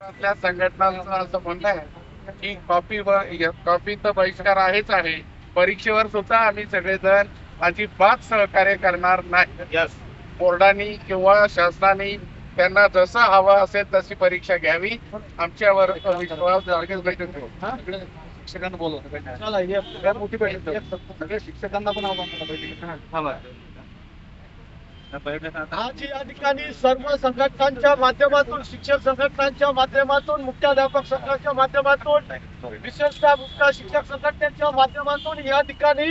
आपल्या संघटनांचं असं म्हणणं आहे की कॉपीचा बहिष्कार आहे. परीक्षेवर सुद्धा आम्ही सगळेजण अजिबात सहकार्य करणार नाही. बोर्डाने किंवा शासनाने त्यांना जसं हवं असेल तशी परीक्षा घ्यावी. आमच्यावर विश्वास शिक्षकांना बोलवलं मोठी बैठक सगळ्या शिक्षकांना पण आज या ठिकाणी सर्व संघटनांच्या माध्यमातून, शिक्षक संघटनांच्या माध्यमातून, मुख्याध्यापक संघाच्या माध्यमातून, विशेषतः मुख्य शिक्षक संघटनेच्या माध्यमातून या ठिकाणी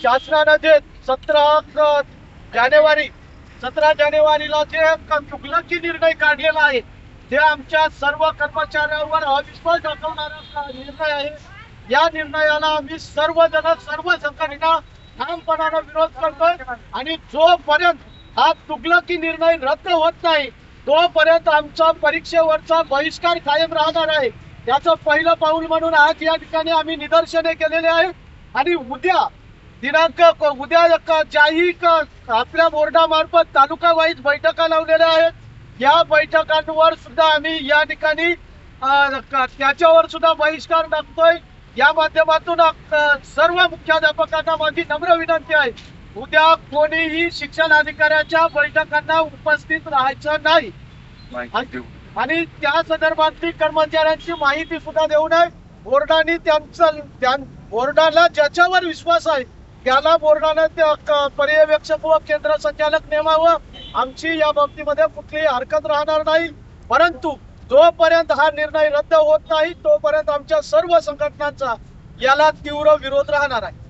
शासनाने जे 17 जानेवारीला जे तुगलकी निर्णय काढलेला आहे ते आमच्या सर्व कर्मचाऱ्यांवर अविश्वास दाखवणारा निर्णय आहे. या निर्णयाला आम्ही सर्वजण सर्व संघटना ठामपणाने विरोध करतोय आणि जोपर्यंत हा तुगलकी निर्णय रद्द होत नाही तोपर्यंत आमचा परीक्षेवरचा बहिष्कार कायम राहणार आहे. त्याचं पहिलं पाऊल म्हणून आज या ठिकाणी आम्ही निदर्शने केलेले आहे आणि उद्या ज्याही आपल्या बोर्डामार्फत तालुका वाईज बैठका लावलेल्या आहेत. या बैठकांवर सुद्धा आम्ही या ठिकाणी त्याच्यावर सुद्धा बहिष्कार टाकतोय. या माध्यमातून सर्व मुख्याध्यापकांना माझी नम्र विनंती आहे, उद्या कोणीही शिक्षण अधिकाऱ्याच्या बैठकांना उपस्थित राहायचं नाही आणि त्या संदर्भातली कर्मचाऱ्यांची माहिती सुद्धा देऊ नये. बोर्डाला ज्याच्यावर विश्वास आहे त्याला बोर्डाने पर्यवेक्षक व केंद्र संचालक नेमावं. आमची या बाबतीमध्ये कुठलीही हरकत राहणार नाही. परंतु जोपर्यंत हा निर्णय रद्द होत नाही तोपर्यंत आमच्या सर्व संघटनांचा याला तीव्र विरोध राहणार आहे.